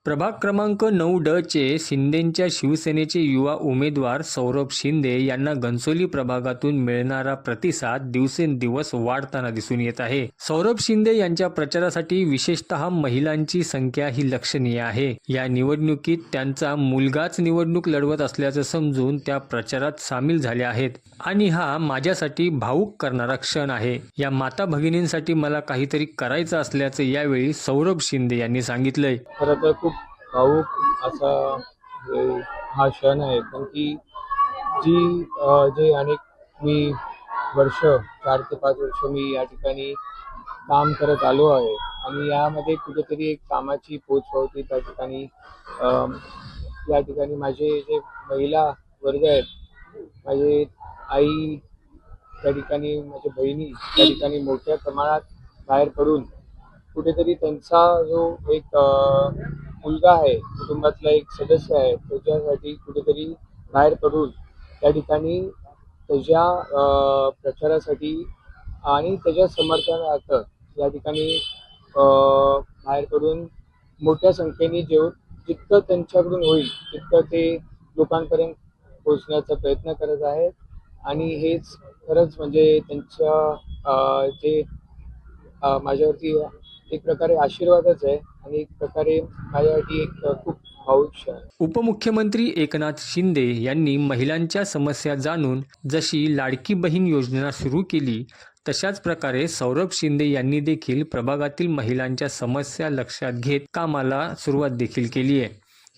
प्रभाग क्रमांक 9 चे शिंदेंच्या शिवसेनेचे युवा उमेदवार सौरभ शिंदे यांना घनसोली प्रभागातून मिळणारा प्रतिसाद दिवसेंदिवस वाढताना दिसून येत आहे. सौरभ शिंदे यांच्या प्रचारासाठी विशेषतः महिलांची संख्या ही लक्षणीय आहे. या निवडणुकीत त्यांचा मुलगाच निवडणूक लढवत असल्याचं समजून त्या प्रचारात सामील झाल्या आहेत आणि हा माझ्यासाठी भावुक करणारा क्षण आहे. या माता भगिनींसाठी मला काहीतरी करायचं असल्याचं यावेळी सौरभ शिंदे यांनी सांगितलंय. खरं तर खूप भावूक असा हा क्षण आहे, कारण की जे अनेक मी वर्ष 4 ते 5 वर्ष मी या ठिकाणी काम करत आलो आहे आणि यामध्ये कुठेतरी एक कामाची पोच होती. त्या ठिकाणी या ठिकाणी माझे जे महिला वर्ग आहेत, माझे आई त्या ठिकाणी, माझ्या बहिणी त्या ठिकाणी मोठ्या प्रमाणात बाहेर पडून कुठेतरी त्यांचा जो एक मुलगा आहे, कुटुंबातला एक सदस्य आहे, त्याच्यासाठी कुठेतरी बाहेर पडून त्या ठिकाणी त्याच्या प्रचारासाठी आणि त्याच्या समर्थनार्थ या ठिकाणी बाहेर पडून मोठ्या संख्येने जितकं त्यांच्याकडून होईल तितकं ते लोकांपर्यंत पोहोचण्याचा प्रयत्न करत आहेत. आणि हेच खरंच म्हणजे त्यांच्या जे माझ्यावरती एक प्रकारे आशीर्वादच आहे आणि एक प्रकारे माझ्यासाठी एक खूप भावुक क्षण आहे. उपमुख्यमंत्री एकनाथ शिंदे यांनी महिलांच्या समस्या जाणून जशी लाडकी बहीण योजना सुरू केली, तशाच प्रकारे सौरभ शिंदे यांनी देखील प्रभागातील महिलांच्या समस्या लक्षात घेत कामाला सुरुवात देखील केली आहे.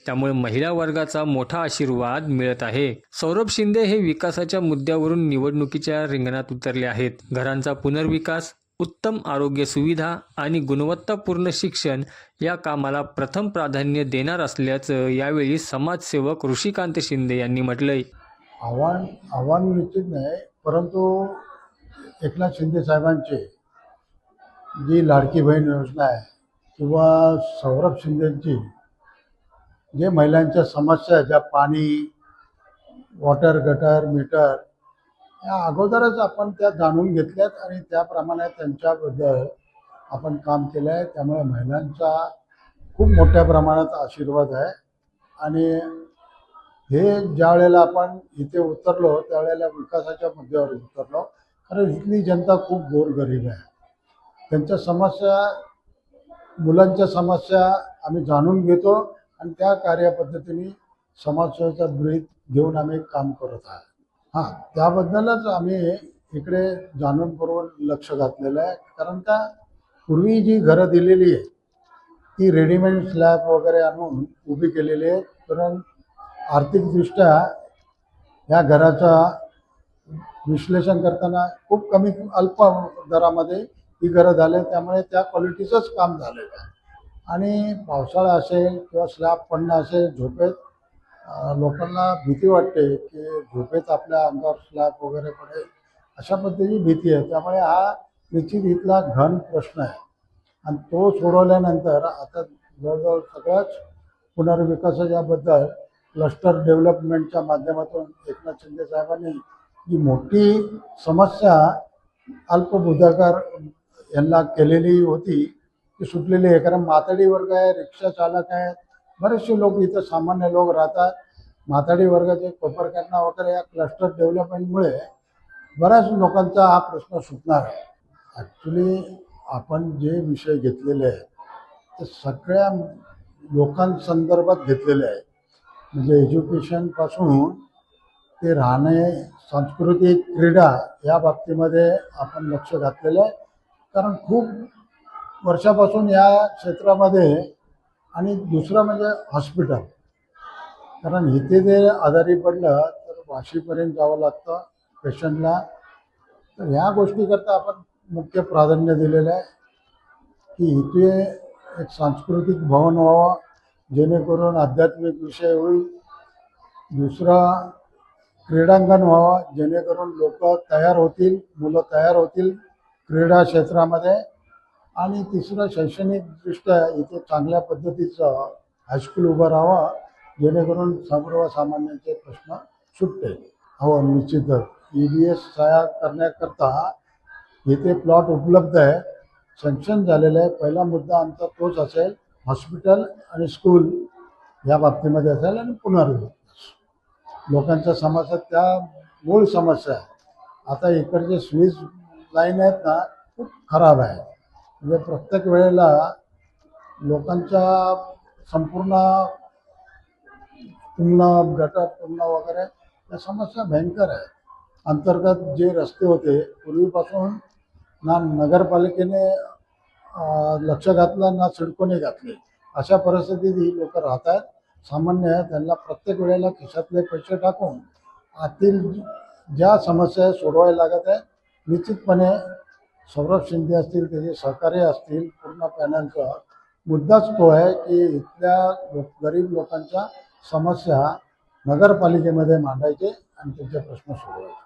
त्यामुळे महिला वर्गाचा मोठा आशीर्वाद मिळत आहे. सौरभ शिंदे हे विकासाच्या मुद्द्यावरून निवडणुकीच्या रिंगणात उतरले आहेत. घरांचा पुनर्विकास, उत्तम आरोग्य सुविधा आणि गुणवत्तापूर्ण शिक्षण या कामाला प्रथम प्राधान्य देणार असल्याचं यावेळी समाजसेवक ऋषिकांत शिंदे यांनी म्हटलंय. आव्हान निश्चित नाही, परंतु एकनाथ शिंदे साहेबांची जी लाडकी बहीण योजना आहे किंवा सौरभ शिंदेंची जे महिलांच्या समस्या, ज्या पाणी, वॉटर, गटर, मीटर या अगोदरच आपण त्या जाणून घेतल्यात आणि त्याप्रमाणे त्यांच्याबद्दल आपण काम केलं आहे. त्यामुळे महिलांचा खूप मोठ्या प्रमाणात आशीर्वाद आहे. आणि हे ज्या वेळेला आपण इथे उतरलो त्यावेळेला विकासाच्या मुद्द्यावर उतरलो. कारण इथली जनता खूप गोरगरीब आहे. त्यांच्या समस्या, मुलांच्या समस्या आम्ही जाणून घेतो आणि त्या कार्यपद्धतीने समाजसेवेचा ब्रीथ घेऊन आम्ही काम करत आहोत. त्याबद्दलच आम्ही इकडे जाणूनपूर्वक लक्ष घातलेलं आहे. कारण का पूर्वी जी घरं दिलेली आहे ती रेडीमेड स्लॅब वगैरे आणून उभी केलेली आहे. कारण आर्थिकदृष्ट्या या घराचा विश्लेषण करताना खूप कमी अल्प दरामध्ये ही घरं झाले, त्यामुळे त्या क्वालिटीचंच काम झालेलं आहे. आणि पावसाळा असेल किंवा स्लॅब पडणं असेल, झोपेत लोकांना भीती वाटते की झोपेत आपल्या अंगावर स्लॅब वगैरे पडेल, अशा पद्धतीची भीती आहे. त्यामुळे हा निश्चित इथला घन प्रश्न आहे आणि तो सोडवल्यानंतर आता जवळजवळ सगळ्याच पुनर्विकासाच्याबद्दल क्लस्टर डेव्हलपमेंटच्या माध्यमातून एकनाथ शिंदे साहेबांनी जी मोठी समस्या अल्पभूधाकर यांना केलेली होती ती सुटलेली आहे. कारण माथाडी वर्ग आहे, रिक्षा चालक आहेत, बरेचसे लोक इथं सामान्य लोक राहतात. माथाडी वर्गाचे कोपरकरणा वगैरे या क्लस्टर डेव्हलपमेंटमुळे बऱ्याच लोकांचा हा प्रश्न सुटणार आहे. ॲक्च्युली आपण जे विषय घेतलेले आहेत ते सगळ्या लोकांसंदर्भात घेतलेले आहेत. म्हणजे एज्युकेशनपासून ते राहणे, सांस्कृतिक, क्रीडा या बाबतीमध्ये आपण लक्ष घातलेलं आहे. कारण खूप वर्षापासून या क्षेत्रामध्ये, आणि दुसरं म्हणजे हॉस्पिटल, कारण इथे जर आजारी पडलं तर वाशीपर्यंत जावं लागतं पेशंटला. तर ह्या गोष्टीकरता आपण मुख्य प्राधान्य दिलेलं आहे की इथे एक सांस्कृतिक भवन व्हावं जेणेकरून आध्यात्मिक विषय होईल. दुसरं क्रीडांगण व्हावं जेणेकरून लोक तयार होतील, मुलं तयार होतील क्रीडा क्षेत्रामध्ये. आणि तिसरं शैक्षणिकदृष्ट्या इथे चांगल्या पद्धतीचं हायस्कूल उभं राहावं जेणेकरून सर्वसामान्यांचे प्रश्न सुटते. हो, निश्चितच EBS सहाय्य करण्याकरता इथे प्लॉट उपलब्ध आहे, सँक्शन झालेलं आहे. पहिला मुद्दा आमचा तोच असेल. हॉस्पिटल आणि स्कूल या बाबतीमध्ये असेल आणि पुनर्विकास. लोकांच्या समस्या त्या मूळ समस्या आहे. आता इकडचे स्वीज लाईन आहेत ना खूप खराब आहे. म्हणजे प्रत्येक वेळेला लोकांच्या संपूर्ण तुंबणं गटर तुंबणं वगैरे या समस्या भयंकर आहे. अंतर्गत जे रस्ते होते पूर्वीपासून ना नगरपालिकेने लक्ष घातलं ना सिडकोने घातले. अशा परिस्थितीत ही लोक राहत आहेत. सामान्य त्यांना प्रत्येक वेळेला खिशातले पैसे टाकून आतील ज्या समस्या सोडवायला लागत आहे. निश्चितपणे सौरभ शिंदे असतील त्याचे सहकारी असतील पूर्ण पॅनलचा मुद्दाच तो आहे की इथल्या गरीब लोकांच्या समस्या नगरपालिकेमध्ये मांडायचे आणि त्यांचे प्रश्न सोडवायचे.